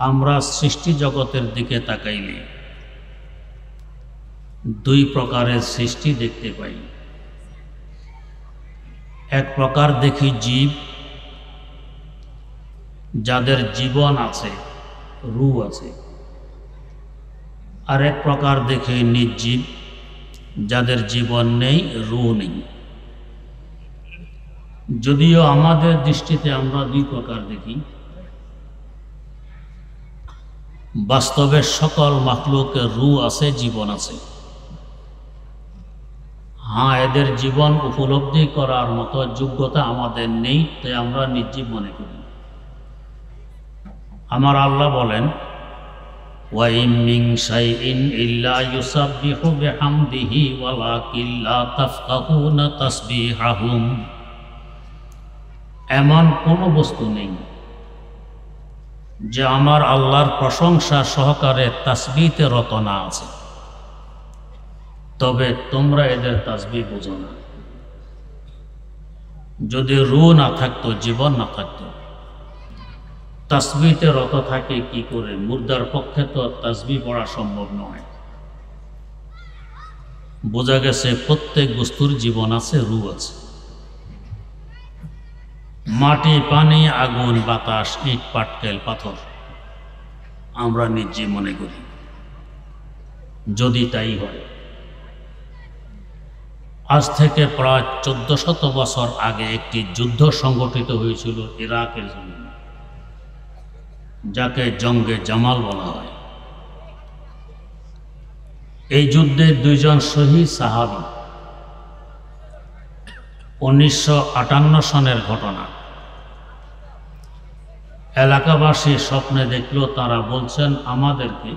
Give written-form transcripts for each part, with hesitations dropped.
আমরা সৃষ্টি জগতের দিকে তাকাইলে দুই প্রকারের সৃষ্টি দেখতে পাই। এক প্রকার দেখি জীব, যাদের জীবন আছে, রূহ আছে। আর এক প্রকার দেখি নির্জীব, যাদের জীবন নেই, রূহ নেই। যদিও আমাদের দৃষ্টিতে আমরা দুই প্রকার দেখি, বাস্তবে সকল মাখলুকের রূহ আছে, জীবন আছে। হ্যাঁ, এদের জীবন উপলব্ধি করার মতো যোগ্যতা আমাদের নেই, তাই আমরা নির্জীব মনে করি। আমার আল্লাহ বলেন, ওয়াইম মিন শাইইন ইল্লা ইউসাব্বিহু বিহামদিহি ওয়ালাকিন লা তাফকাহুনা তাসবিহাহুম। এমন কোনো বস্তু নেই যে আমার আল্লাহর প্রশংসা সহকারে তাসবিহতে রত না আছে, তবে তোমরা এদের তাসবিহ বোঝো না। যদি রূহ না থাকতো, জীবন না থাকতো, তাসবিহতে রত থাকে কি করে? মুর্দার পক্ষে তো তাসবিহ পড়া সম্ভব নয়। বোঝা গেছে প্রত্যেক বস্তুর জীবন আছে, রূহ আছে। মাটি, পানি, আগুন, বাতাস, ইট, পাটকেল, পাথর আমরা নির্জীব মনে করি। যদি তাই হয়, আজ থেকে প্রায় 1400 বছর আগে একটি যুদ্ধ সংগঠিত হয়েছিল ইরাকের জমিনে, যাকে জঙ্গে জামাল বলা হয়। এই যুদ্ধে দুইজন শহীদ সাহাবী। 1958 সনের ঘটনা। এলাকাবাসী স্বপ্নে দেখলো, তারা বলছেন আমাদেরকে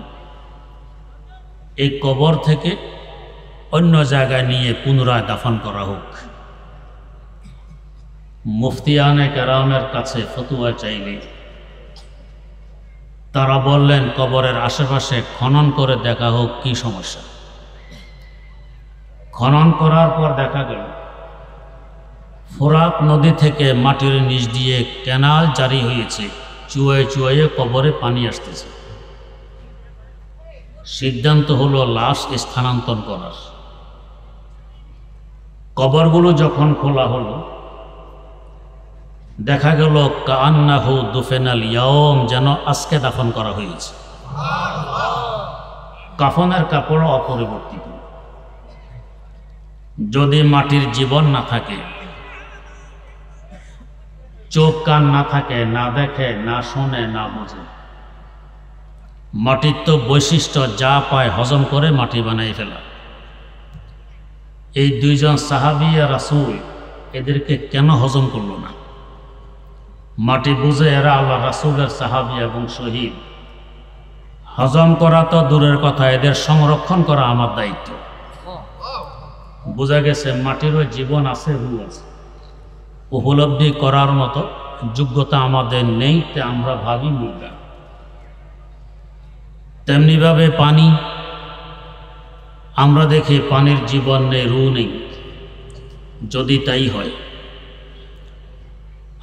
এই কবর থেকে অন্য জায়গায় নিয়ে পুনরায় দাফন করা হোক। মুফতিয়ানে কেরামের কাছে ফতোয়া চাইলে তারা বললেন, কবরের আশেপাশে খনন করে দেখা হোক কি সমস্যা। খনন করার পর দেখা গেল ফোরাত নদী থেকে মাটির নিচ দিয়ে ক্যানাল জারি হয়েছে, চুয়ে চুয়ে কবরে পানি আসতেছে। সিদ্ধান্ত হলো লাশ স্থানান্তর করার। কবরগুলো যখন খোলা হলো, দেখা গেল কান্নাহু দুফেনাল ইয়াওম, যেন আজকে দাফন করা হয়েছে। কাফনের কাপড় অপরিবর্তিত। যদি মাটির জীবন না থাকে, চোখ কান না থাকে, না দেখে, না শোনে, না বোঝে, মাটির তো বৈশিষ্ট্য যা পায় হজম করে মাটি বানাই ফেলা। এই দুইজন সাহাবী আর রাসূল এদেরকে কেন হজম করলো না? মাটি বুঝে এরা আল্লাহ রাসূলের সাহাবী এবং শহীদ। হজম করা তো দূরের কথা, এদের সংরক্ষণ করা আমার দায়িত্ব। বোঝা গেছে মাটিরও জীবন আছে, রূহ আছে। উপলব্ধি করার মতো যোগ্যতা আমাদের নেই, তে আমরা ভাবি মুর্দা। তেমনিভাবে পানি, আমরা দেখি পানির জীবন নেই, রূহ নেই। যদি তাই হয়,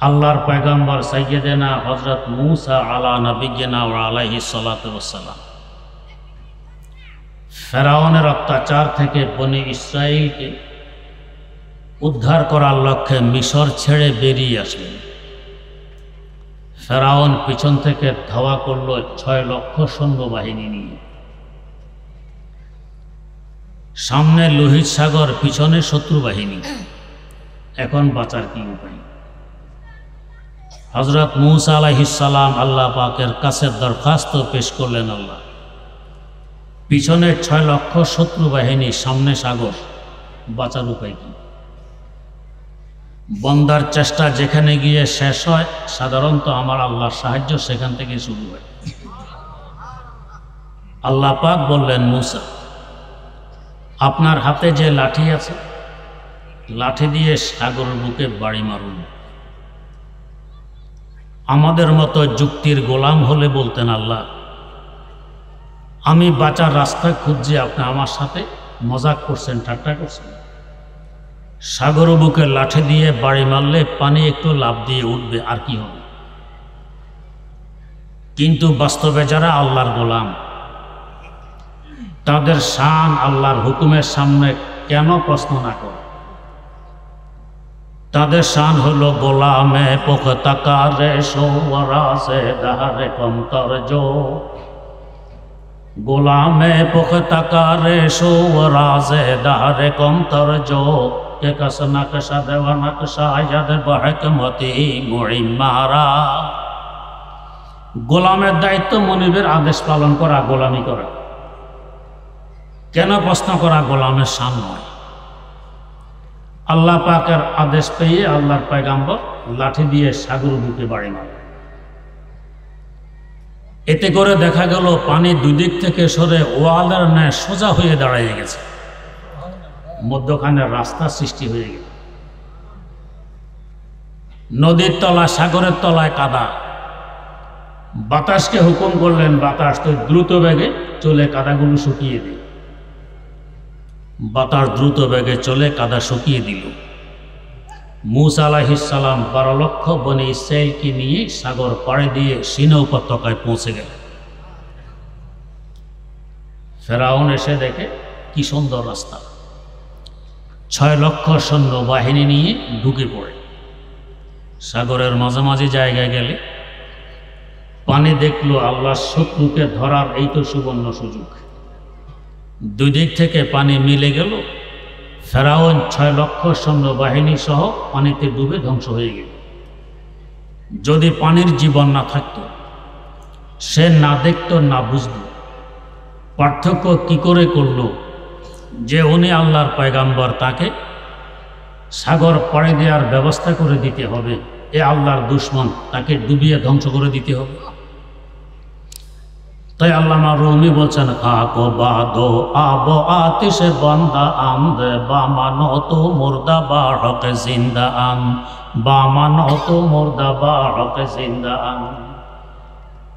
আল্লাহর পয়গম্বর সাইয়্যিদানা হযরত মূসা আলা নবিয়্যিনা ওয়া আলাইহিস সালাতু ওয়াস সালাম ফেরাউনের অত্যাচার থেকে বনি ইসরাইলকে উদ্ধার করার লক্ষ্যে মিশর ছেড়ে বেরিয়ে আসলেন। ফেরাউন পিছন থেকে ধাওয়া করল 6 লক্ষ সৈন্যবাহিনী নিয়ে। সামনে লোহিত সাগর, পিছনে শত্রু বাহিনী। এখন বাঁচার কি উপায়? হযরত মূসা আলাইহিস সালাম আল্লাহ পাকের কাছে দরখাস্ত পেশ করলেন, আল্লাহ, পিছনে 6 লক্ষ শত্রু বাহিনী, সামনে সাগর, বাঁচার উপায় কি? বন্দার চেষ্টা যেখানে গিয়ে শেষ হয়, সাধারণত আমার আল্লাহর সাহায্য সেখান থেকে শুরু হয়। আল্লাহ পাক বললেন, মূসা, আপনার হাতে যে লাঠি আছে, লাঠি দিয়ে সাগরের বুকে বাড়ি মারুন। আমাদের মতো যুক্তির গোলাম হলে বলতেন, আল্লাহ, আমি বাঁচার রাস্তা খুঁজছি, আপনি আমার সাথে মজাক করছেন, ঠাট্টা করছেন। সাগর বুকে লাঠি দিয়ে বাড়ি মারলে পানি একটু লাফ দিয়ে উঠবে, আর কি হবে? কিন্তু বাস্তবে যারা আল্লাহর গোলাম, তাদের শান আল্লাহর হুকুমের সামনে কেন প্রশ্ন না করে? তাদের শান হলো গোলামে পুখতাকারে সোয়ারাসে দাহারে কমতর জো, গোলামে পুখতাকারে সোয়ারাসে দাহারে কমতর জো, কে কস নকশা দেওয়া নকশা ইয়াদ বহকমতি মুইমারা। গোলামের দায়িত্ব মনিবের আদেশ পালন করা, গোলামি করা। কেন প্রশ্ন করা গোলামের শান নয়? আল্লাহ পাকের আদেশ পেয়ে আল্লাহর পয়গাম্বর লাঠি দিয়ে সাগর বুকে বাড়ি মারে। এতে করে দেখা গেল পানি দুই দিক থেকে সরে ওয়ালের ন্যায় সোজা হয়ে দাঁড়িয়ে গেছে, মধ্যখানে রাস্তা সৃষ্টি হয়ে গেল। নদীর তলায়, সাগরের তলায় কাদা। বাতাসকে হুকুম করলেন, বাতাস তো দ্রুত বেগে চলে কাদাগুলো শুকিয়ে দিল। বাতাস দ্রুত বেগে চলে কাদা শুকিয়ে দিল। মূসা আলাইহিস সালাম 12 লক্ষ বনি ইসরাইলকে নিয়ে সাগর পাড়ে দিয়ে সিনা উপত্যকায় পৌঁছে গেল। ফেরাউন এসে দেখে কি সুন্দর রাস্তা, 6 লক্ষ সৈন্য বাহিনী নিয়ে ঢুকে পড়ে। সাগরের মাঝামাঝি জায়গায় গেলে পানি দেখলো আল্লাহর শত্রুকে ধরার এই তো সুবর্ণ সুযোগ। দুই দিক থেকে পানি মিলে গেল। ফেরাউন 6 লক্ষ সৈন্য বাহিনী সহ পানিতে ডুবে ধ্বংস হয়ে গেল। যদি পানির জীবন না থাকত, সে না দেখত, না বুঝত। পার্থক্য কি করে করলো যে উনি আল্লাহর পয়গাম্বর, তাকে সাগর পাড়ি দেওয়ার ব্যবস্থা করে দিতে হবে। এ আল্লাহর দুশ্মন, তাকে ডুবিয়ে ধ্বংস করে দিতে হবে। তাই আল্লামা রুমি বলছেন, খাকো বাদো আবো আতিশে বান্দা আমদে বামানো তো মুর্দা বাড়কে জিন্দা আন, বামানো তো মুর্দা বাড়কে জিন্দা আন।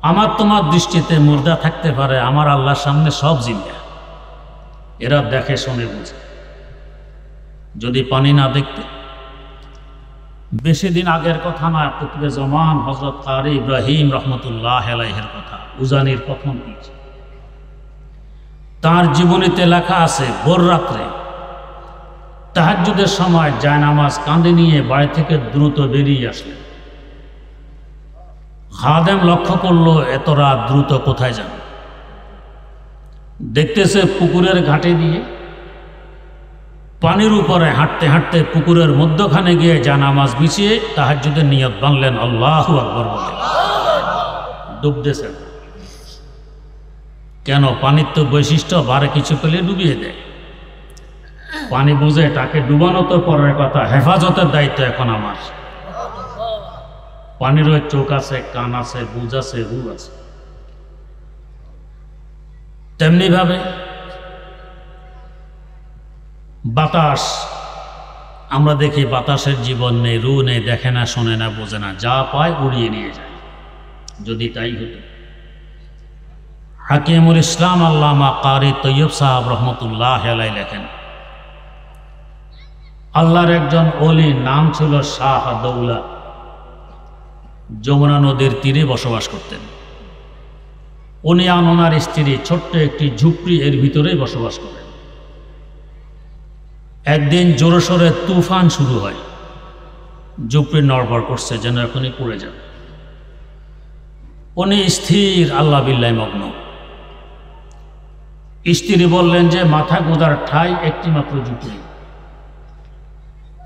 আমার তোমার দৃষ্টিতে মুর্দা থাকতে পারে, আমার আল্লাহর সামনে সব জিন্দা। এরা দেখে শুনে বুঝে। যদি পানি না দেখতে, বেশি দিন আগের কথা না, কুতুবে জামান হযরত কারি ইব্রাহিম রহমতুল্লাহ আলাইহির কথা, উজানির প্রথম পীর। তার জীবনীতে লেখা আছে, ভোর রাত্রে তাহাজ্জুদের সময় জায়নামাজ কাঁধে নিয়ে বাড়ি থেকে দ্রুত বেরিয়ে আসলেন। খাদেম লক্ষ্য করলো এত রাত দ্রুত কোথায় যান। দেখতেছে পুকুরের ঘাটে দিয়ে পানির উপরে হাঁটতে হাঁটতে পুকুরের মধ্যখানে গিয়ে জানামাজ বিছিয়ে তাহাজ্জুদের নিয়ত বাঁধলেন, আল্লাহু আকবার বলে ডুবতেছেন। কেন? পানির তো বৈশিষ্ট্য, বারে কিছু পেলে ডুবিয়ে দেয়। পানি বুঝে তাকে ডুবানো তো পরের কথা, হেফাজতের দায়িত্ব এখন আমার। পানির ওই চোখ আছে, কান আছে, বুঝ আছে, রু আছে। তেমনি ভাবে বাতাস, আমরা দেখি বাতাসের জীবন নেই, রু নেই, দেখে না, শোনে না, বোঝে না, যা পায় উড়িয়ে নিয়ে যায়। যদি তাই হতো, হাকিমুল ইসলাম আল্লামা কারি তৈয়ব সাহাব রহমতুল্লাহ আলাই লেখেন, আল্লাহর একজন ওলি, নাম ছিল শাহ দৌলা, যমুনা নদীর তীরে বসবাস করতেন। উনি আর ওনার স্ত্রী ছোট্ট একটি ঝুপড়ি এর ভিতরেই বসবাস করেন। একদিন জোরে সোরে তুফান শুরু হয়, ঝুপড়ি নড়বড় করছে, যেন এখনই পড়ে যাবে। উনি স্থির আল্লাহ বিল্লাহ মগ্ন। স্ত্রী বললেন যে মাথা গোদার ঠাই একটি মাত্র ঝুপড়ি,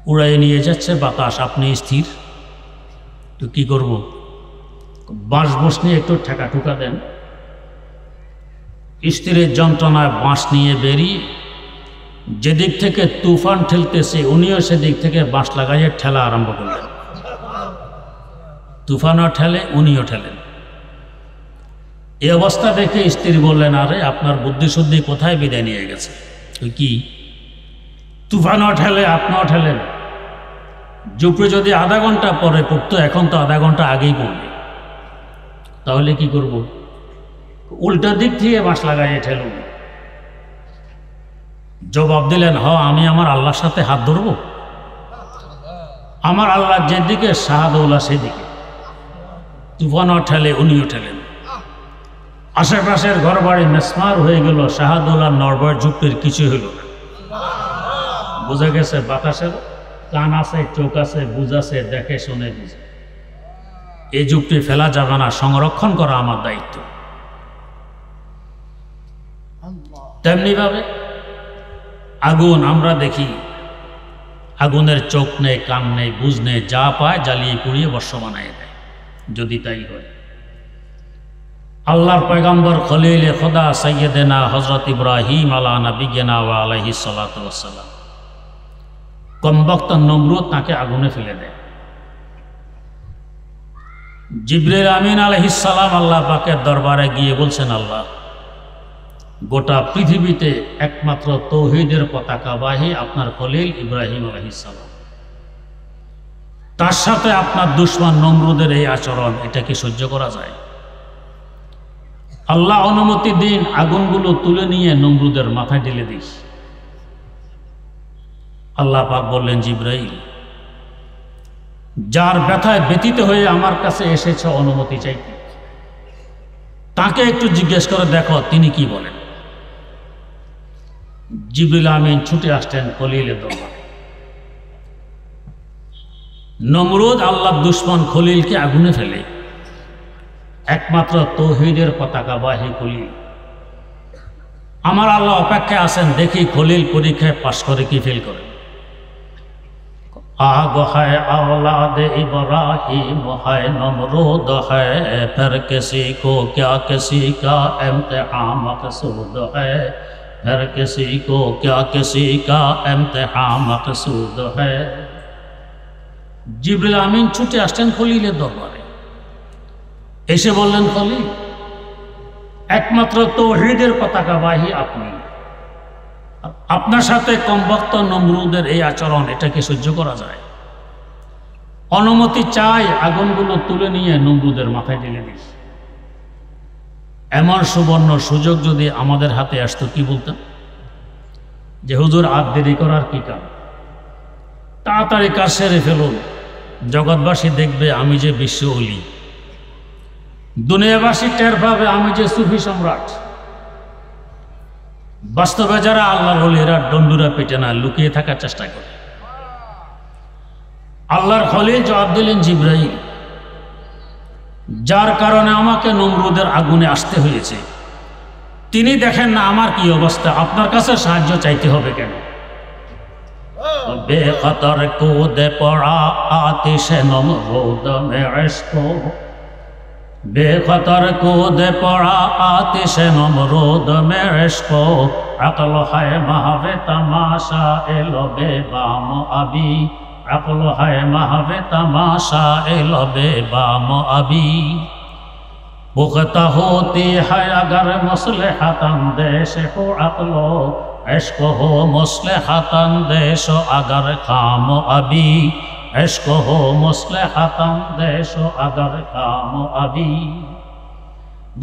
উড়াই নিয়ে যাচ্ছে বাতাস, আপনি স্থির, তো কি করব? বাঁশ বস নিয়ে একটু ঠেকা ঠুকা দেন। স্ত্রীর যন্ত্রণায় বাঁশ নিয়ে বেরিয়ে যেদিক থেকে তুফান ঠেলতেছে, উনিও সেদিক থেকে বাঁশ লাগাইয়ে ঠেলা আরম্ভ করলেন। তুফানও ঠেলে, উনিও ঠেলেন। এই অবস্থা দেখে স্ত্রী বললেন, আরে আপনার বুদ্ধিশুদ্ধি কোথায় বিদায় নিয়ে গেছে? কি তুফানও ঠেলে, আপনিও ঠেলেন। ঝুপড়ি যদি আধা ঘন্টা পরে পড়তো, এখন তো আধা ঘন্টা আগেই পড়বে। তাহলে কি করব? উল্টা দিক থেকে বাঁশ লাগাইয়ে ঠেলুন। জবাব দিলেন, আমি আমার আল্লাহর সাথে হাত ধরব? আমার আল্লাহ যেদিকে, শাহাদৌলা সেদিকে। তুফানও ঠেলে, উনিও ঠেলেন। আশেপাশের ঘরবাড়ি মেসমার হয়ে গেল, শাহাদুল্লাহ নরবর যুক্তির কিছু হইল না। বোঝা গেছে বাতাসের কান আছে, চোখ আছে, বুঝ আছে, দেখে শুনে বুঝে। এই যুক্তি ফেলা যাবে না, সংরক্ষণ করা আমার দায়িত্ব। তেমনি ভাবে আগুন আমরা দেখি, আগুনের চোখ নেই, কান নেই, বুঝ নেই, যা পায় জ্বালিয়ে পুড়িয়ে বর্ষ বানায় দেয়। যদি তাই হয়, আল্লাহর পয়গম্বর খলিল খোদা সাইয়্যিদানা হযরত ইব্রাহিম আলা নবিয়িনা ওয়া আলাইহিস সালাতু ওয়াস সালাম, কমবক্ত নমরুদ তাকে আগুনে ফেলে দেয়। জিবরিল আমিন আলাইহিস সালাম আল্লাহ পাকের দরবারে গিয়ে বলছেন, আল্লাহ, গোটা পৃথিবীতে একমাত্র তৌহিদের পতাকাবাহী আপনার খলিল ইব্রাহিম আলাইহিস সালাম, তার সাথে আপনার দুশমন নমরুদের এই আচরণ, এটা কি সহ্য করা যায়? আল্লাহ অনুমতি দিন, আগুনগুলো তুলে নিয়ে নমরুদের মাথায় ঢেলে দিস। আল্লাহ পাক বললেন, জিবরাইল, যার ব্যথায় ব্যথিত হয়ে আমার কাছে এসেছ অনুমতি চাইতে, তাকে একটু জিজ্ঞেস করে দেখো তিনি কি বলেন। জিবরিল আমিন ছুটে আসতেন খলিলের দরবারে। নমরুদ আল্লাহর দুশমন খলিলকে আগুনে ফেলে, একমাত্র তৌহিদের পতাকাবাহী খলিল। আমার আল্লাহ অপেক্ষায় আছেন, দেখি খলিল পরীক্ষায় পাশ করে কি ফেল করে। आग है औलाद इब्राहिम है नमरूद है, फिर किसी को क्या किसी का इम्तिहान मकसूद है, फिर किसी को क्या किसी का इम्तिहान मकसूद है। जिब्रील आमीन छुटे আসতেন খলিলের দরবারে, এসে বললেন, খলিল, একমাত্র তাওহীদের পতাকাবাহী আপনি, আপনার সাথে কমবক্ত নমরুদের এই আচরণ, এটাকে সহ্য করা যায়? অনুমতি চাই, আগুনগুলো তুলে নিয়ে নমরুদের মাথায় ঢেলে দিস। এমন সুবর্ণ সুযোগ যদি আমাদের হাতে আসতো, কি বলতাম? যে হুজুর, আর দেরি করার কি কাম, তাড়াতাড়ি কাজ সেরে ফেলুন, জগৎবাসী দেখবে আমি যে বিশ্ব অলি, দুনিয়াবাসী টের পাবে আমি যে সুফি সম্রাট। বাস্তবে যারা আল্লাহর ওলিরা ডন্ডুরা পেটে না, লুকিয়ে থাকার চেষ্টা করে। আল্লাহর খলিল জবাব দিলেন, জিবরাইল, যার কারণে আমাকে নমরুদের আগুনে আসতে হয়েছে, তিনি দেখেন না আমার কি অবস্থা, আপনার কাছে সাহায্য চাইতে হবে কেন? বেখতর কুদে পড়া আতিশে নমরুদ মে ইশক, बेखतर कूद पड़ा आतिश नमरूद में इश्क, अक्ल है महवे तमाशा एलोबे बाम अभी, अक्ल है महवे तमाशा एलोबे बाम अभी। पुख्ता होती है अगर मुस्लिहतन देश हो अक्लो, इश्क हो मुस्लिहतन देश अगर काम अभी, इश्क हो मुस्लिहतन देश अगर काम अभी।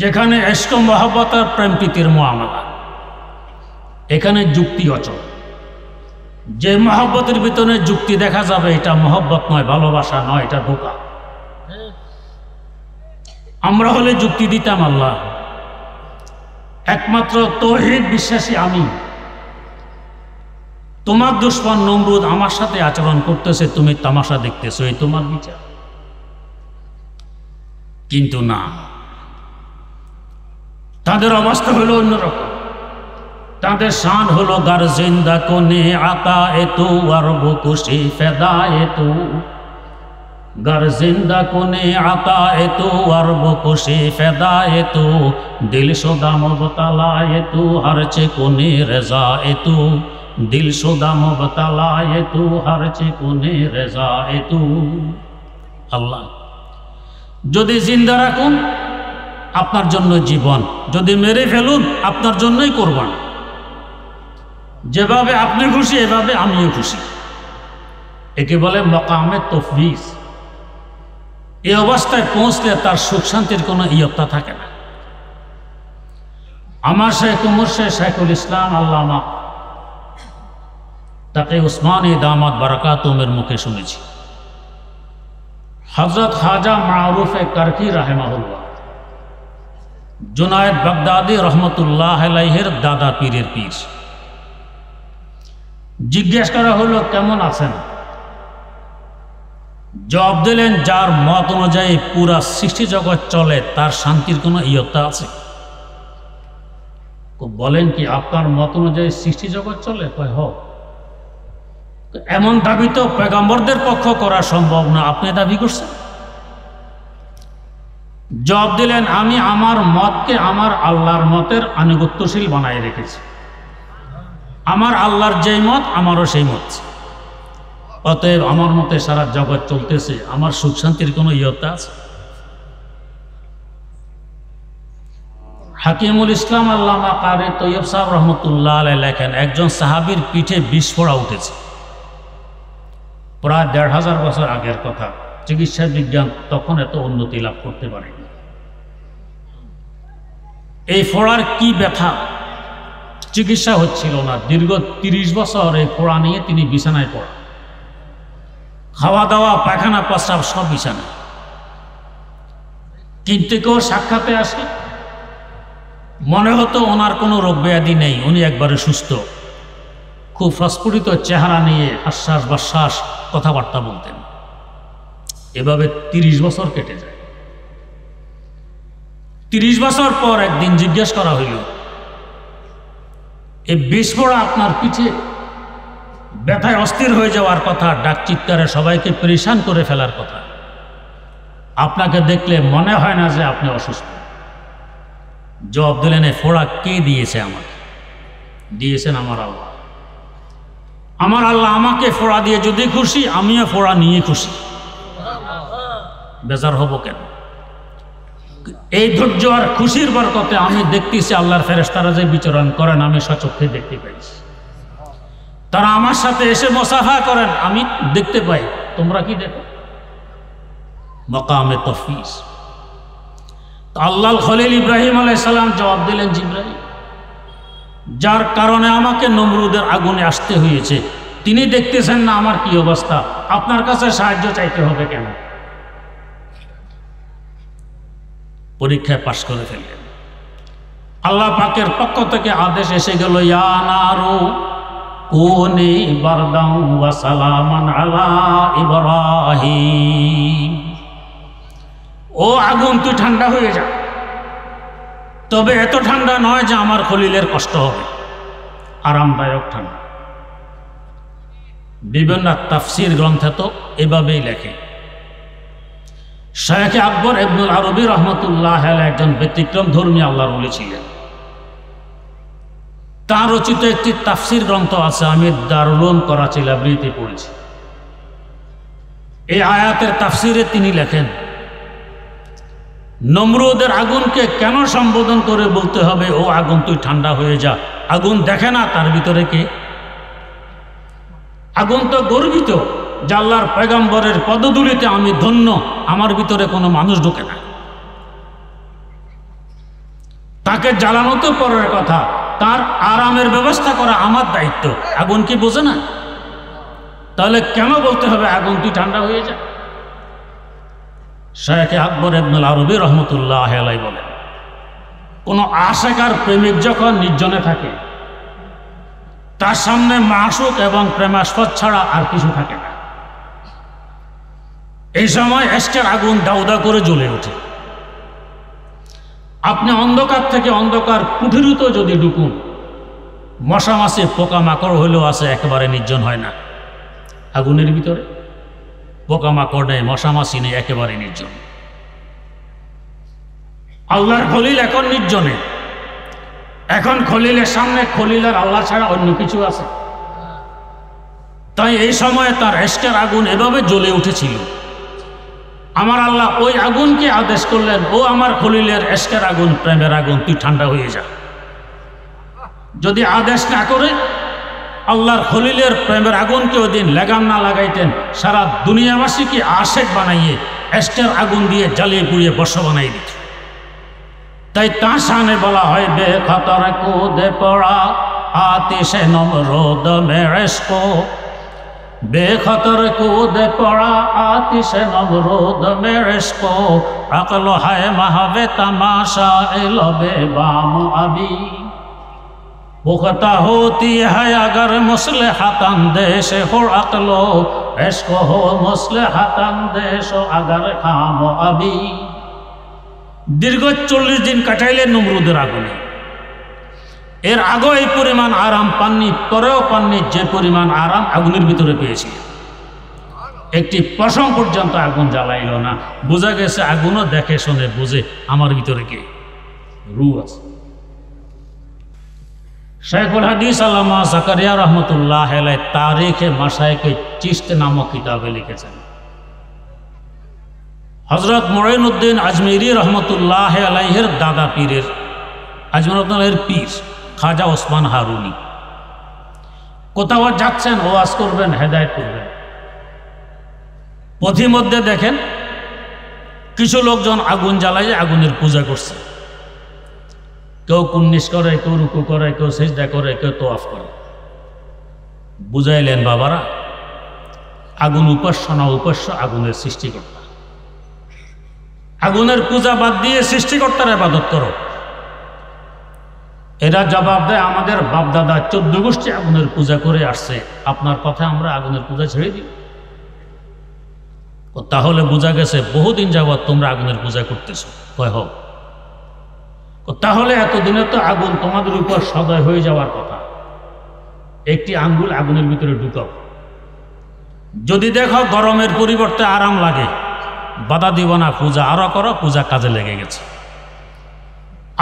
যেখানে ইশক মহব্বত আর প্রেম প্রীতির মুআমালা, এখানে যুক্তি অচল। যে মহব্বতের ভিতরে যুক্তি দেখা যাবে, এটা মহব্বত নয়, ভালোবাসা নয়, এটা ধোঁকা। আমরা হলে যুক্তি দিতাম, আল্লাহ, একমাত্র তাওহীদ বিশ্বাসী আমি, তোমার দুশমন নমরুদ আমার সাথে আচরণ করতেছে, তুমি তামাশা দেখতেছো, এই তোমার বিচার। কিন্তু না, তাদের অবস্থা হলো অন্যরকম। তাদের শান হলো গার জিন্দা কোনে আতা এতু আর বুকুশি ফেদা এতু, গার জিন্দা কোনে আতা এতু আর বুকুশি ফেদা এতু, দিল শুদা মুবতালা এতু হরচে কোনে রেজা এতু, दिल शुदा मुबतला ये तू हर चिकुने रेजा ए तू। আল্লাহ, যদি জিন্দা রাখুন আপনার জন্য জীবন, যদি মেরে ফেলুন আপনার জন্যই কোরবান। যেভাবে আপনি খুশি এভাবে আমিও খুশি, একে বলে মকামে তফবিজ। এই অবস্থায় পৌঁছলে তার সুখ শান্তির কোনো ইয়ত্তা থাকে না। আমার শেখ মুর্শিদ শাইখুল ইসলাম আল্লামা তাকে উসমানী দামাত বারাকাতুমের মুখে শুনেছি। হযরত খাজা মারুফে কারকি রাহিমাহুল্লাহ জুনায়েদ বাগদাদি রহমতুল্লাহ আলাইহির দাদা পীরের পীর। জিজ্ঞেস করা হলো কেমন আছেন? জবাব দিলেন, যার মত অনুযায়ী পুরা সৃষ্টি জগৎ চলে তার শান্তির কোনো ইয়ত্তা আছে? বলেন কি আপনার মত অনুযায়ী সৃষ্টি জগৎ চলে? কয় হ। এমন দাবি তো পয়গম্বরদের পক্ষ করা সম্ভব না, আপনি দাবি করছেন? জবাব দিলেন, আমি আমার মতকে আমার আল্লাহর মতের আনুগত্যশীল বানায় রেখেছি। আমার আল্লাহর যেই মত আমারও সেই মত, অতএব আমার মতে সারা জগৎ চলতেছে, আমার সুখ শান্তির কোনো ইয়ত্তা আছে? হাকিমুল ইসলাম আল্লামা কারি তৈয়ব সাহেব রহমতুল্লাহ আলাইহি লেখেন, একজন সাহাবীর পিঠে বিষ ফোঁড়া উঠেছে। প্রায় ১৫০০ বছর আগের কথা। চিকিৎসা বিজ্ঞান তখন এত উন্নতি লাভ করতে পারেনি। এই ফোঁড়ার কি ব্যথা, চিকিৎসা হচ্ছিল না। দীর্ঘ ৩০ বছর এই ফোঁড়া নিয়ে তিনি বিছানায় পড়া, খাওয়া দাওয়া পায়খানা প্রস্রাব সব বিছানা। কিন্তু কেউ সাক্ষাতে আসে, মনে হতো ওনার কোনো রোগ ব্যাধি নেই, উনি একবারে সুস্থ, খুব প্রস্ফুটিত চেহারা নিয়ে হাস্যাস বাশ্বাস কথাবার্তা বলতেন। এভাবে ৩০ বছর কেটে যায়। ৩০ বছর পর একদিন জিজ্ঞেস করা হইল, এই বিষ ফোঁড়া আপনার পিঠে ব্যথায় অস্থির হয়ে যাওয়ার কথা, ডাক চিৎকারে সবাইকে পরেশান করে ফেলার কথা, আপনাকে দেখলে মনে হয় না যে আপনি অসুস্থ? জবাব দিলেন, এই ফোঁড়া কে দিয়েছে আমাকে? দিয়েছেন আমার আল্লাহ। আমার আল্লাহ আমাকে ফোঁড়া দিয়ে যদি খুশি, আমিও ফোঁড়া নিয়ে খুশি, বেজার হব কেন? এই ধৈর্য আর খুশির বরকতে আমি দেখতেছি আল্লাহর ফেরেশতারা যে বিচরণ করেন, আমি সচক্ষে দেখতে পাইছি। তারা আমার সাথে এসে মুসাফা করেন, আমি দেখতে পাই। তোমরা কি দেখো? মাকামে তফিজ। আল্লাহর খলিল ইব্রাহিম আলাইহিস সালাম জবাব দিলেন, জিবরাইল, যার কারণে আমাকে নমরুদের আগুনে আসতে হয়েছে, তিনি দেখতেছেন না আমার কি অবস্থা, আপনার কাছে সাহায্য চাইতে হবে কেন? পরীক্ষায় পাশ করে ফেললেন। আল্লাহ পাকের পক্ষ থেকে আদেশ এসে গেল, ইয়া নারু কুনি বারদান ওয়া সালামান আলা ইব্রাহিম। ও আগুন, তুই ঠান্ডা হয়ে যা, তবে এত ঠান্ডা নয় যে আমার খলিলের কষ্ট হবে, আরামদায়ক ঠান্ডা। বিভিন্ন তাফসির গ্রন্থে তো এভাবেই লেখে। শায়েখ আকবর ইবনুল আরবি রহমতুল্লাহ আলাইহি একজন ব্যতিক্রম ধর্মী আল্লাহর ওলি ছিলেন। তার রচিত একটি তাফসির গ্রন্থ আছে, আমি দারুল উলুম করাচি লাইব্রেরিতে পড়েছি। এই আয়াতের তাফসিরে তিনি লেখেন, নমরুদের আগুনকে কেন সম্বোধন করে বলতে হবে, ও আগুন তুই ঠান্ডা হয়ে যা? আগুন দেখে না তার ভিতরে কে? আগুন তো গর্বিত যে আল্লাহর পয়গম্বরের পদধূলিতে আমি ধন্য, আমার ভিতরে কোনো মানুষ ঢোকে না। তাকে জ্বালানো তো পরের কথা, তার আরামের ব্যবস্থা করা আমার দায়িত্ব। আগুন কি বোঝে না? তাহলে কেন বলতে হবে আগুন তুই ঠান্ডা হয়ে যা? শায়েখ আকবর ইবনুল আরবি রহমতুল্লাহ আলাইহি বলেন, কোন আশিক আর প্রেমিক যখন নির্জনে থাকে, তার সামনে মাশুক এবং প্রেমাস্পদ ছাড়া আর কিছু থাকে না। এই সময় এশকের আগুন দাউদা করে জ্বলে ওঠে। আপনি অন্ধকার থেকে অন্ধকার কুঠিরুত যদি ঢুকুন, মশা মাছি পোকামাকড় হইলেও আছে, একেবারে নির্জন হয় না। আগুনের ভিতরে পোকামাকড় নেই, মশা মাছি নেই, একেবারে নির্জন। আল্লাহর খলিল এখন নির্জনে, এখন খলিলের সামনে খলিল আর আল্লাহ ছাড়া অন্য কিছু আছে? তাই এই সময়ে তার এশকের আগুন এভাবে জ্বলে উঠেছিল। আমার আল্লাহ ওই আগুনকে আদেশ করলেন, ও আমার খলিলের এশকের আগুন, প্রেমের আগুন, তুই ঠান্ডা হয়ে যা। যদি আদেশ না করে আল্লাহর খলিলের প্রেমের আগুনকে ওই দিন লাগাম না লাগাইতেন, সারা দুনিয়াবাসীকে আশেক বানাইয়ে এশকের আগুন দিয়ে জ্বালিয়ে পুড়িয়ে বর্ষ বানাই দিত। তাই তার শানে বলা হয়, বেখতর কুদে পড়া আতিশে নমরুদ মে ইশক, बेखतर कूद पड़ा आतिश नवरोद में इश्को अक्ल है महवे तमाशा लबे बाम अभी पुख्ता होती है अगर मुस्लिहतन देश हो अक्लो इश्क हो मुस्लिहतन देश अगर खाम अभी। दीर्घ 40 दिन काटाइले नमरुদের আগুনে। এর আগে এই পরিমাণ আরাম পাননি, পরেও পাননি যে পরিমাণ আরাম আগুনের ভিতরে পেয়েছি। একটি পশম পর্যন্ত আগুন জ্বালাইল না। বোঝা গেছে আগুনও দেখে শুনে বুঝে আমার ভিতরে কে রূহ আছে। शेखुल हदीस अल्लामा ज़करिया रहमतुल्लाह अलैह तारीख़ मशाइख़ चिश्त नामक किताबे लिखेছেন। हजरत मुईनुद्दीन अजमेरी रहमतुल्लाह अलैहिर दादा पीरेर अजमेर पीर खाजा ओस्मान हारुनी কোথাও যাচ্ছেন ওয়াজ করবেন, হেদায়েত করবেন, পথিমধ্যে দেখেন কিছু লোকজন আগুন জ্বালায় আগুনের পূজা করছে। কেউ কুন্নিশ করে, কেউ রুকু করে, কেউ সিজদা করে, কেউ তোয়াফ করে। বুঝাইলেন বাবারা, আগুন উপাসনা উপাস্য আগুনের সৃষ্টিকর্তা। আগুনের পূজা বাদ দিয়ে সৃষ্টিকর্তার ইবাদত করো। এরা জবাব দেয় আমাদের বাপদাদা 14 গোষ্ঠী আগুনের পূজা করে আসছে, আপনার কথা আমরা আগুনের পূজা ছেড়ে দিই। তাহলে বোঝা গেছে বহুদিন যাবৎ তোমরা আগুনের পূজা করতেছো। কয় হোক, তাহলে এতদিনে তো আগুন তোমাদের উপর সদয় হয়ে যাওয়ার কথা। একটি আঙ্গুল আগুনের ভিতরে ঢুকাও, যদি দেখো গরমের পরিবর্তে আরাম লাগে, বাধা দিব না, পূজা আরো করো, পূজা কাজে লেগে গেছে।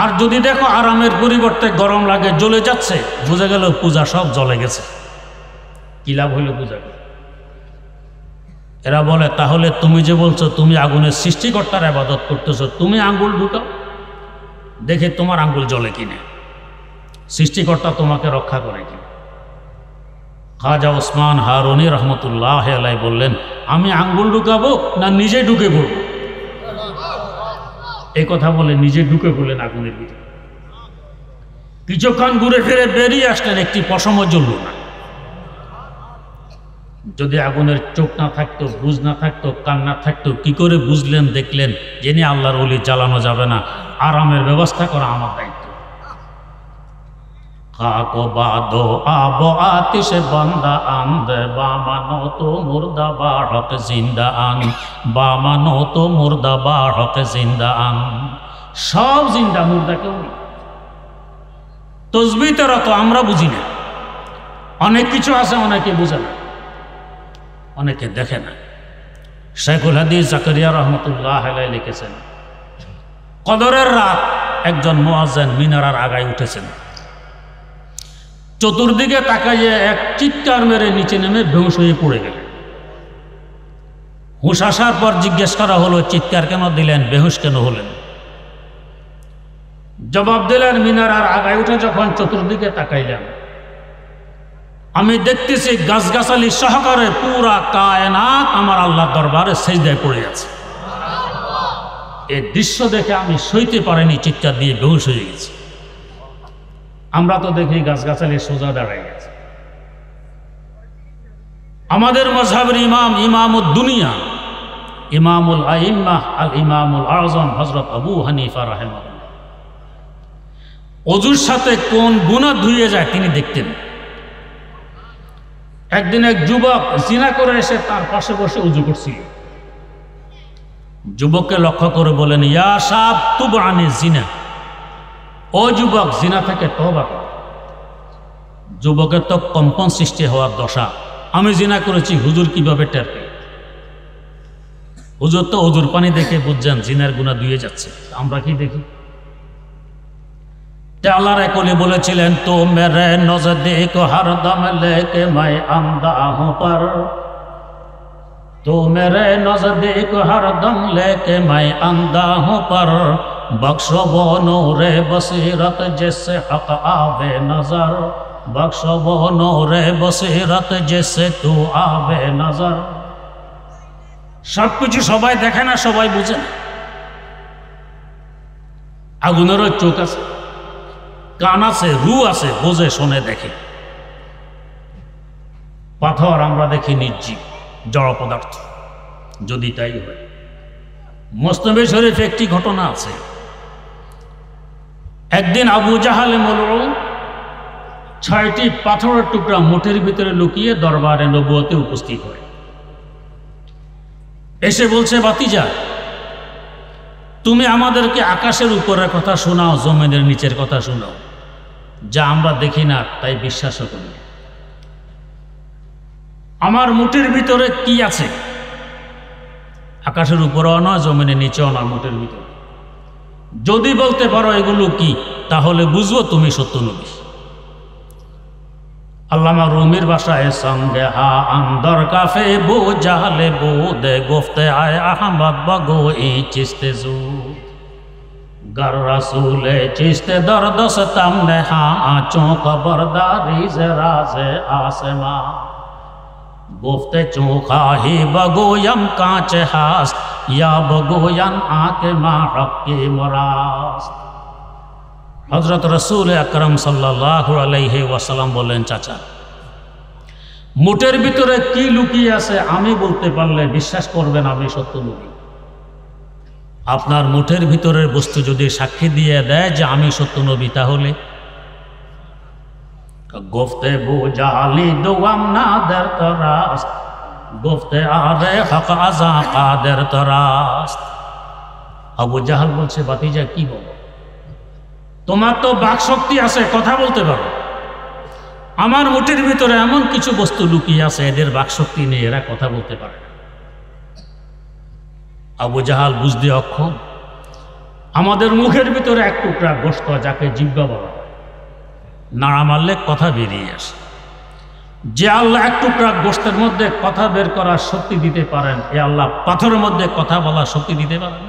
আর যদি দেখো আরামের পরিবর্তে গরম লাগে, জ্বলে যাচ্ছে, বুঝে গেল পূজা সব জ্বলে গেছে, কি লাভ হইল পূজা করে? এরা বলে তাহলে তুমি যে বলছো তুমি আগুনের সৃষ্টিকর্তার ইবাদত করতেছো, তুমি আঙ্গুল ঢুকাও দেখে তোমার আঙ্গুল জ্বলে কিনা, সৃষ্টিকর্তা তোমাকে রক্ষা করে কিনা। খাজা ওসমান হারুনি রহমতুল্লাহ আলাইহি বললেন আমি আঙ্গুল ঢুকাবো না নিজে ঢুকে পড়বো? এই কথা বলে নিজে ঢুকে পড়লেন আগুনের ভিতরে। কিছুক্ষণ ঘুরে ফিরে বেরিয়ে আসলেন, একটি পশমও জ্বলল না। যদি আগুনের চোখ না থাকতো, বুঝ না থাকতো, কান না থাকতো, কি করে বুঝলেন দেখলেন যিনি আল্লাহর ওলি জ্বালানো যাবে না, আরামের ব্যবস্থা করা আমার দায়িত্ব। খাকো বাদো আবো আতিশে বান্দা আন্দে বামানো তো মুর্দা বাড়ক জিন্দা আন, বামানো তো মুর্দা বাড়ক জিন্দা আন। সব জিন্দা, মুর্দা কেউ নেই। তসবিহ তেরা তো আমরা বুঝি না, অনেক কিছু আছে অনেকে বুঝে না, অনেকে দেখে না। শেখুল হাদিস জাকারিয়া রহমতুল্লাহ আলাইহি লিখেছেন কদরের রাত একজন মুয়াজ্জিন মিনারার আগায় উঠেছেন, চতুর্দিকে তাকাইয়ে এক চিৎকার মেরে নিচে নেমে বেহুশ হয়ে পড়ে গেলেন। হুঁশ আসার পর জিজ্ঞেস করা হলো চিৎকার কেন দিলেন, বেহুশ কেন হলেন? জবাব দিলেন মিনারার আগায় উঠে যখন চতুর্দিকে তাকাইলাম আমি দেখতেছি গাছগাছালি সহকারে পুরা কায়নাত আমার আল্লাহ দরবারে সিজদায় পড়ে আছে। এই দৃশ্য দেখে আমি সইতে পারিনি, চিৎকার দিয়ে বেহুশ হয়ে গেছি। আমরা তো দেখি গাছগাছালি সোজা দাঁড়ায় গেছে। আমাদের মাযহাবের ইমাম, ইমামুদ দুনিয়া, ইমামুল আইম্মাহ আল ইমামুল আযম হযরত আবু হানিফা রাহিমাহুল্লাহ, ওযুর সাথে কোন গুনাহ ধুয়ে যায় তিনি দেখতেন। একদিন এক যুবক জিনা করে এসে তার পাশে বসে উযু করছিল। যুবককে লক্ষ্য করে বলেন ইয়া শাব তুব আনি জিনা, ও যুবক জিনা থেকে তওবা কর। যুবকের তো কম্পন সৃষ্টি হওয়ার দশা, আমি জিনা করেছি হুজুর কিভাবে টের পেয়ে? হুজুর তো ওযুর পানি দেখে বুঝছেন জিনার গুনাহ ধুয়ে যাচ্ছে, আমরা কি দেখি? আল্লাহর এক ওলি বলেছিলেন তো মেরে নজদীক হরদম লেকে मैं अंधा हूं पर, तो मेरे नजदीक हरदम लेके मैं अंधा हूं पर, बख्शो वो नूरे बसीरत जिससे हक आवे नजर, बख्शो वो नूरे बसीरत जिससे तू आवे नजर। সবকিছু সবাই দেখে না, সবাই বুঝে না। আগুনেরও চোখ আছে, কান আছে, রু আছে, বোঝে, শোনে, দেখে। পাথর আমরা দেখি নির্জীব জড় পদার্থ। যদি তাই হয়, মুসনদে শরীফ একটি ঘটনা আছে। একদিন আবু জাহালে মালউন 6টি পাথরের টুকরা মুঠের ভিতরে লুকিয়ে দরবারে নবুয়তে উপস্থিত হয়। এসে বলছে, ভাতিজা, তুমি আমাদেরকে আকাশের উপরের কথা শোনাও, জমিনের নিচের কথা শোনাও, যা আমরা দেখি না তাই বিশ্বাসও করি না। আমার মুঠের ভিতরে কি আছে? আকাশের উপরেও নয়, জমিনের নিচেও না, মুঠের ভিতরে। যদি বলতে পারো এগুলো কি, তাহলে বুঝবো তুমি সত্য নবী। আল্লামা রুমির ভাষায় সঙ্গে হা আন্দর কাফে বো জাহলে বো দে গোফতে আয় আহমদ বগো এই চিস্তে জু गर रसूल चिश्ते दरदस्तम ने हाँ खबरदारी से राज़े आसमां गुफ्ते चूखा ही बगोयम कांच हास्त या बगोयन आके माँ हक़ी मरास्त। हजरत रसूल अकरम सल्लल्लाहु अलैहि वसल्लम बोलें, चाचा मुठेर भितरे की लुकिয়ে আছে আমি বলতে পারলে বিশ্বাস করবেন আমি সত্য নবী। আপনার মুঠের ভিতরের বস্তু যদি সাক্ষী দিয়ে দেয় যে আমি সত্য নবী, তাহলে গুফতে বুজালি দুয়াম নাদের তরাস গুফতে আরে হক আযা কাদের তরাস। আবু জাহাল বলছে, ভাতিজা কি বলো, তোমার তো বাক শক্তি আছে, কথা বলতে পারো। আমার মুঠের ভিতরে এমন কিছু বস্তু লুকিয়ে আছে, এদের বাক শক্তি নেই, এরা কথা বলতে পারে না। আবু জাহাল বুঝতে অক্ষম। আমাদের মুখের ভিতরে এক টুকরা গোশত, যাকে জিহ্বা বলা হয়, নাড়া মারলে কথা বেরিয়ে আসে। যে আল্লাহ এক টুকরা গোশতের মধ্যে কথা বের করার শক্তি দিতে পারেন, এ আল্লাহ পাথরের মধ্যে কথা বলার শক্তি দিতে পারেন।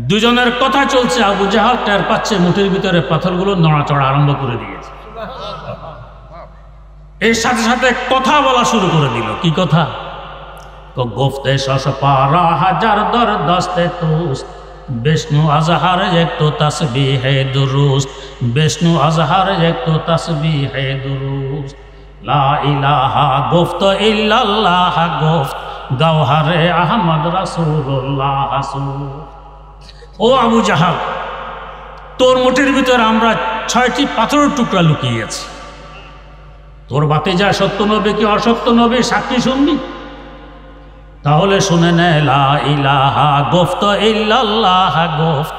দুজনের কথা চলছে, আবু জাহাল টের পাচ্ছে মুঠের ভিতরে পাথরগুলো নড়াচড়া আরম্ভ করে দিয়েছে। এর সাথে সাথে কথা বলা শুরু করে দিল। কি কথা? तो गुफ्ते शश पारा हजार दर दस्ते तुस्त विष्णु अजहर एक तो तस्बीह है दुरुस्त विष्णु अजहर एक तो तस्बीह है दुरुस्त ला इलाहा गुफ्त इल्लल्लाह गुफ्त गौहरे अहमद रसूलुल्लाह हसूफ। ও আবু জাহাল, তোর মুঠের ভিতরে আমরা 6টি পাথরের টুকরা লুকিয়ে আছি। তোর ভাতিজা সত্য নবী কি অসত্য নবী সাক্ষী শুনবি? তাহলে শুনে নে, লা ইলাহা গুফত ইল্লাল্লাহ গুফত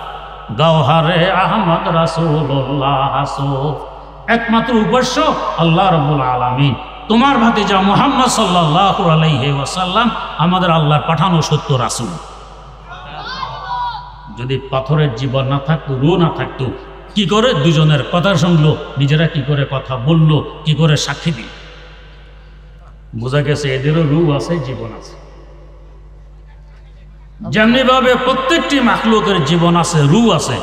গওহরে আহমদ রাসূলুল্লাহ হাসুফ। একমাত্র উপাস্য আল্লাহ রাব্বুল আলামিন। তোমার ভাতিজা মুহাম্মদ সাল্লাল্লাহু আলাইহি ওয়াসাল্লাম আমাদের আল্লাহর পাঠানো সত্য রাসূল। যদি পাথরের জীবন না থাকতো, রূহ না থাকতো, কি করে দুজনের কথা শুনলো, নিজেরা কি করে কথা বললো, কি করে সাক্ষী দিল? বোঝা গেছে এদেরও রূহ আছে, জীবন আছে। যেমনি ভাবে প্রত্যেকটি মাখলুকের জীবন আছে, রূহ আছে,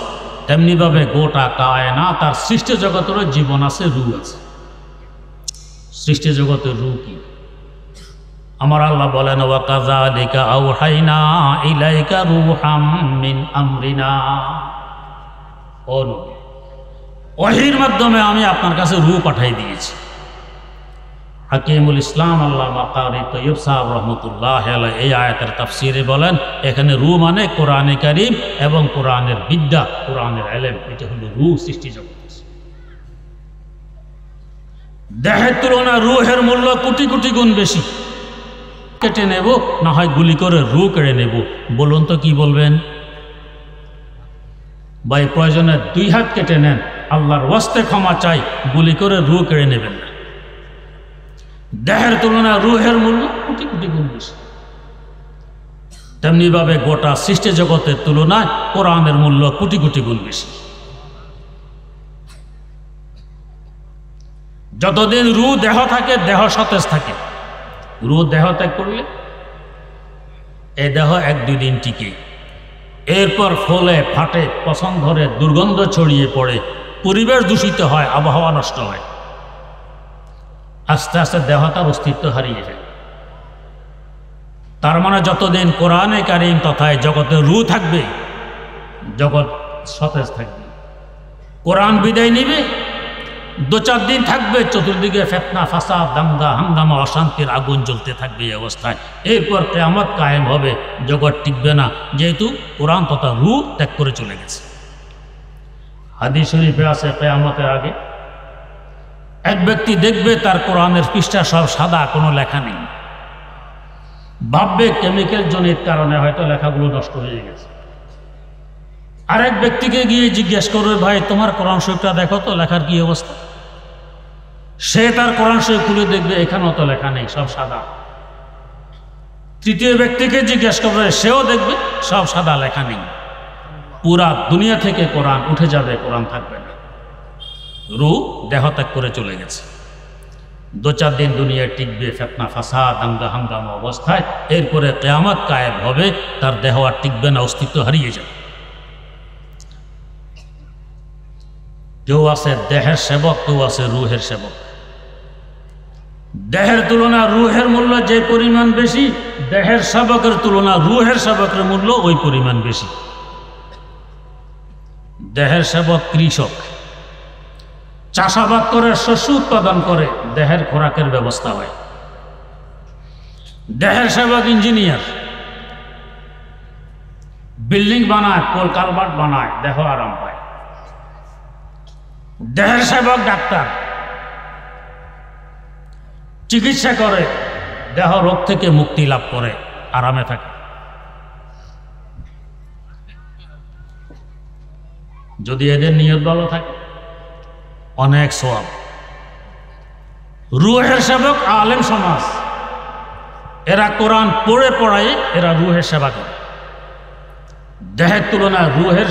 তেমনি ভাবে গোটা কায়নাত তার সৃষ্টি জগতেরও জীবন আছে, রূহ আছে। সৃষ্টি জগতের রূহ কি? আমার আল্লাহ বলেন, ওয়া কাযালিকা আওহাইনা ইলাইকা রূহাম মিন আমরিনা। ও নবী, ওহীর মাধ্যমে আমি আপনার কাছে রূহ পাঠিয়ে দিয়েছি। হাকিমুল ইসলাম আল্লামা কারি তৈয়ব সাহেব রহমতুল্লাহ আলাইহি এই আয়াতের তাফসিরে বলেন, এখানে রূহ মানে কোরআনে কারীম এবং কোরআনের বিদ্যা, কোরআনের ইলম। এটা হলো রূহ সৃষ্টি জগৎ। দেহের তুলনায় রূহের মূল্য কোটি কোটি গুণ বেশি। কেটে নেব, না হয় গুলি করে রূহ কেড়ে নেব। বলুন তো কি বলবেন? ভাই প্রয়োজনে 2 হাত কেটে নেন, আল্লাহর ওয়াস্তে ক্ষমা চাই, গুলি করে রূহ কেড়ে নেবেন না। দেহের তুলনায় রূহের মূল্য কোটি কোটি গুণ বেশি। তেমনি ভাবে গোটা সৃষ্টি জগতের তুলনায় কোরআনের মূল্য কোটি কোটি গুণ বেশি। যতদিন রূহ দেহ থাকে, দেহ সতেজ থাকে। রূহ দেহ ত্যাগ করলে এ দেহ 1-2 দিন টিকে, এরপর ফলে ফাটে, পছন্দ ধরে, দুর্গন্ধ ছড়িয়ে পড়ে, পরিবেশ দূষিত হয়, আবহাওয়া নষ্ট হয়, আস্তে আস্তে দেহ তার অস্তিত্ব হারিয়ে যায়। তার মানে যতদিন কোরআনে কারীম তথা জগতে রূহ থাকবে, জগৎ সতেজ থাকবে। কোরআন বিদায় নিবে, 2-4 দিন থাকবে, চতুর্দিকে ফিতনা ফাসাদ দাঙ্গা হাঙ্গামা অশান্তির আগুন জ্বলতে থাকবে এই অবস্থায়। এরপর কিয়ামত কায়েম হবে, জগৎ টিকবে না, যেহেতু কোরআন তথা রূহ ত্যাগ করে চলে গেছে। হাদিস শরীফে আছে কিয়ামতের আগে এক ব্যক্তি দেখবে তার কোরআনের পৃষ্ঠা সব সাদা, কোনো লেখা নেই। ভাববে কেমিক্যাল জনিত কারণে হয়তো লেখাগুলো নষ্ট হয়ে গেছে। আরেক ব্যক্তিকে গিয়ে জিজ্ঞেস করবে, ভাই তোমার কোরআন শরীফটা দেখো তো, লেখার কি অবস্থা? সে তার কোরআন শরীফ খুলে দেখবে এখানেও তো লেখা নেই, সব সাদা। তৃতীয় ব্যক্তিকে জিজ্ঞেস করবে, সেও দেখবে সব সাদা, লেখা নেই। পুরা দুনিয়া থেকে কোরআন উঠে যাবে, কোরআন থাকবে না, রূহ দেহত্যাগ করে চলে গেছে। 2-4 দিন দুনিয়া টিকবে ফিতনা ফাসাদ দাঙ্গা হাঙ্গামা অবস্থায়। এরপরে কিয়ামত কায়েম হবে, তার দেহ আর টিকবে না, অস্তিত্ব হারিয়ে যাবে। কেউ আছে দেহের সেবক, কেউ আছে রূহের সেবক। দেহের তুলনা রূহের মূল্য যে পরিমাণ বেশি, দেহের সেবকের তুলনা রূহের সেবকের মূল্য ওই পরিমাণ বেশি। দেহের সেবক কৃষক, চাষাবাদ করে, শস্য উৎপাদন করে, দেহের খোরাকের ব্যবস্থা হয়। দেহের সেবক ইঞ্জিনিয়ার, বিল্ডিং বানায়, পোল কালভার্ট বানায়, দেহ আরাম পায়। দেহের সেবক ডাক্তার, চিকিৎসা করে, দেহ রোগ থেকে মুক্তি লাভ করে, আরামে থাকে। যদি এদের নিয়ত ভালো থাকে অনেক সওয়াব। রূহের সেবক আলেম সমাজ, এরা কোরআন পড়ে পড়ায়, এরা রূহের সেবা করে। দেহের তুলনায় রূহের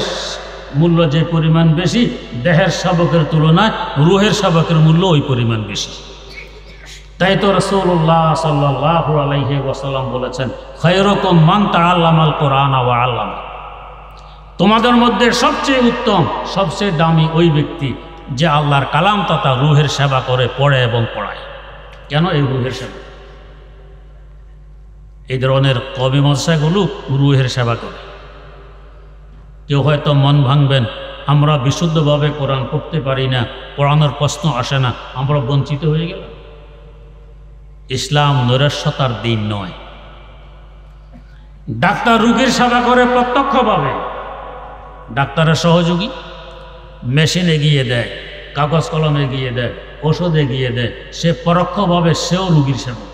মূল্য যে পরিমাণ বেশি, দেহের সেবকের তুলনায় রূহের সেবকের মূল্য ওই পরিমাণ বেশি। তাই তো রাসূলুল্লাহ সাল্লাল্লাহু আলাইহি ওয়াসাল্লাম বলেছেন, খায়রুকুম মান তাআল্লামাল কোরআন ওয়া আল্লামা। তোমাদের মধ্যে সবচেয়ে উত্তম, সবচেয়ে দামি ওই ব্যক্তি যে আল্লাহর কালাম তথা রূহের সেবা করে, পড়ে এবং পড়ায়। কেন এই রূহের সেবা? এই ধরনের কবি মদরসাগুলো রূহের সেবা করে। কেউ হয়তো মন ভাঙবেন, আমরা বিশুদ্ধভাবে কোরআন পড়তে পারি না, পড়ানোর প্রশ্ন আসে না, আমরা বঞ্চিত হয়ে গেলাম। ইসলাম নৈরাশ্যতার দিন নয়। ডাক্তার রোগীর সেবা করে প্রত্যক্ষভাবে, ডাক্তারের সহযোগী, মেশিন এগিয়ে দেয়, কাগজ কলম এগিয়ে দেয়, ওষুধ এগিয়ে দেয়, সে পরোক্ষভাবে সেও রোগীর সেবক।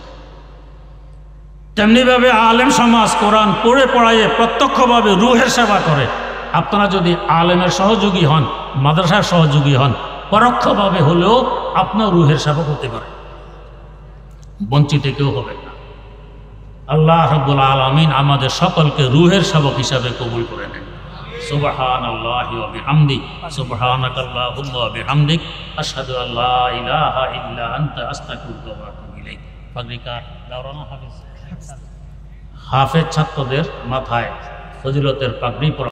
তেমনিভাবে আলেম সমাজ কোরআন পড়ে পড়াইয়ে প্রত্যক্ষভাবে রূহের সেবা করে। আপনারা যদি আলেমের সহযোগী হন, মাদ্রাসার সহযোগী হন, পরোক্ষভাবে হলেও আপনার রূহের সেবক হতে পারে, বঞ্চিত কেউ হবে না। আল্লাহ রাব্বুল আলামিন আমাদের সকলকে রূহের সেবক হিসাবে কবুল করে নেন। সুবহানাল্লাহি ওয়া বিহামদি, সুবহানাকাল্লাহুম্মা ওয়া বিহামদিক, আশহাদু আল্লা ইলাহা ইল্লা আনতা আস্তাগফিরুকা ওয়া আতুবু ইলাইক। পাগড়িকা দাওরানা হাফেজ ছাত্রদের মাথায় ফজিলতের পাগড়ি